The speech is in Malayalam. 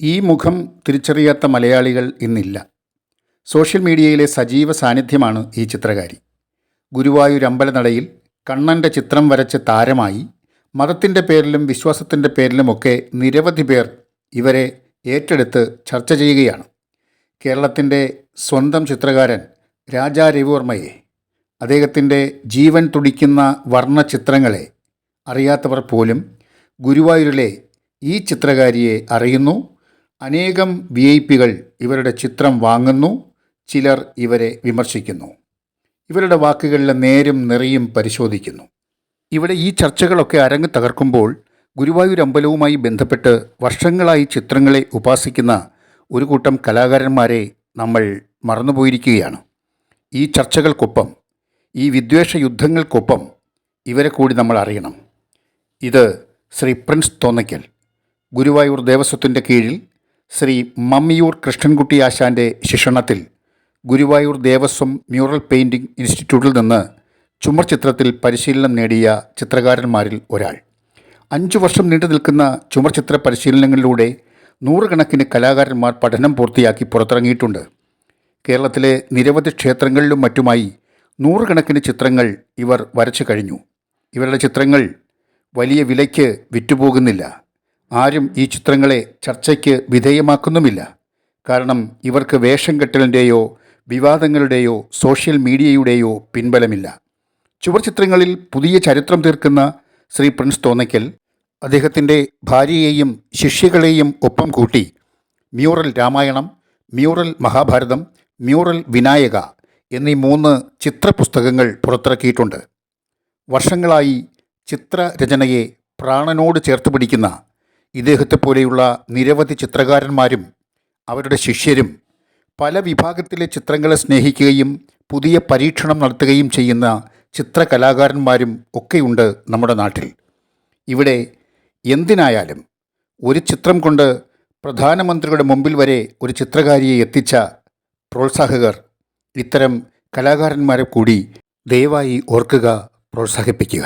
ഈ മുഖം തിരിച്ചറിയാത്ത മലയാളികൾ ഇന്നില്ല. സോഷ്യൽ മീഡിയയിലെ സജീവ സാന്നിധ്യമാണ് ഈ ചിത്രകാരി. ഗുരുവായൂർ അമ്പലനടയിൽ കണ്ണൻ്റെ ചിത്രം വരച്ച് താരമായി മതത്തിൻ്റെ പേരിലും വിശ്വാസത്തിൻ്റെ പേരിലുമൊക്കെ നിരവധി പേർ ഇവരെ ഏറ്റെടുത്ത് ചർച്ച ചെയ്യുകയാണ്. കേരളത്തിൻ്റെ സ്വന്തം ചിത്രകാരൻ രാജാ രവിവർമ്മയെ, അദ്ദേഹത്തിൻ്റെ ജീവൻ തുടിക്കുന്ന വർണ്ണ ചിത്രങ്ങളെ അറിയാത്തവർ പോലും ഗുരുവായൂരിലെ ഈ ചിത്രകാരിയെ അറിയുന്നു. അനേകം VIP-കൾ ഇവരുടെ ചിത്രം വാങ്ങുന്നു. ചിലർ ഇവരെ വിമർശിക്കുന്നു. ഇവരുടെ വാക്കുകളിലെ നേരും നിറയും പരിശോധിക്കുന്നു. ഇവിടെ ഈ ചർച്ചകളൊക്കെ അരങ്ങ് തകർക്കുമ്പോൾ ഗുരുവായൂർ അമ്പലവുമായി ബന്ധപ്പെട്ട് വർഷങ്ങളായി ചിത്രങ്ങളെ ഉപാസിക്കുന്ന ഒരു കൂട്ടം കലാകാരന്മാരെ നമ്മൾ മറന്നുപോയിരിക്കുകയാണ്. ഈ ചർച്ചകൾക്കൊപ്പം, ഈ വിദ്വേഷ യുദ്ധങ്ങൾക്കൊപ്പം ഇവരെ കൂടി നമ്മൾ അറിയണം. ഇത് ശ്രീ പ്രിൻസ് തോന്നയ്ക്കൽ, ഗുരുവായൂർ ദേവസ്വത്തിൻ്റെ കീഴിൽ ശ്രീ മമ്മിയൂർ കൃഷ്ണൻകുട്ടി ആശാൻ്റെ ശിക്ഷണത്തിൽ ഗുരുവായൂർ ദേവസ്വം മ്യൂറൽ പെയിൻറ്റിംഗ് ഇൻസ്റ്റിറ്റ്യൂട്ടിൽ നിന്ന് ചുമർ ചിത്രത്തിൽ പരിശീലനം നേടിയ ചിത്രകാരന്മാരിൽ ഒരാൾ. 5 വർഷം നീണ്ടു നിൽക്കുന്ന ചുമർ ചിത്ര പരിശീലനങ്ങളിലൂടെ നൂറുകണക്കിന് കലാകാരന്മാർ പഠനം പൂർത്തിയാക്കി പുറത്തിറങ്ങിയിട്ടുണ്ട്. കേരളത്തിലെ നിരവധി ക്ഷേത്രങ്ങളിലും മറ്റുമായി നൂറുകണക്കിന് ചിത്രങ്ങൾ ഇവർ വരച്ചു കഴിഞ്ഞു. ഇവരുടെ ചിത്രങ്ങൾ വലിയ വിലയ്ക്ക് വിറ്റുപോകുന്നില്ല. ആരും ഈ ചിത്രങ്ങളെ ചർച്ചയ്ക്ക് വിധേയമാക്കുന്നുമില്ല. കാരണം ഇവർക്ക് വേഷം കെട്ടലിൻ്റെയോ വിവാദങ്ങളുടെയോ സോഷ്യൽ മീഡിയയുടെയോ പിൻബലമില്ല. ചുവർ ചിത്രങ്ങളിൽ പുതിയ ചരിത്രം തീർക്കുന്ന ശ്രീ പ്രിൻസ് തോന്നയ്ക്കൽ അദ്ദേഹത്തിൻ്റെ ഭാര്യയെയും ശിഷ്യകളെയും ഒപ്പം കൂട്ടി mural Ramayanam, mural Mahabharatam, mural Vinayaka എന്നീ 3 ചിത്രപുസ്തകങ്ങൾ പുറത്തിറക്കിയിട്ടുണ്ട്. വർഷങ്ങളായി ചിത്രരചനയെ പ്രാണനോട് ചേർത്ത് പിടിക്കുന്ന ഇദ്ദേഹത്തെപ്പോലെയുള്ള നിരവധി ചിത്രകാരന്മാരും അവരുടെ ശിഷ്യരും പല വിഭാഗത്തിലെ ചിത്രങ്ങളെ സ്നേഹിക്കുകയും പുതിയ പരീക്ഷണം നടത്തുകയും ചെയ്യുന്ന ചിത്രകലാകാരന്മാരും ഒക്കെയുണ്ട് നമ്മുടെ നാട്ടിൽ. ഇവിടെ എന്തിനായാലും ഒരു ചിത്രം കൊണ്ട് പ്രധാനമന്ത്രിയുടെ മുമ്പിൽ വരെ ഒരു ചിത്രകാരിയെ എത്തിച്ച പ്രോത്സാഹകർ ഇത്തരം കലാകാരന്മാരെ കൂടി ദയവായി ഓർക്കുക, പ്രോത്സാഹിപ്പിക്കുക.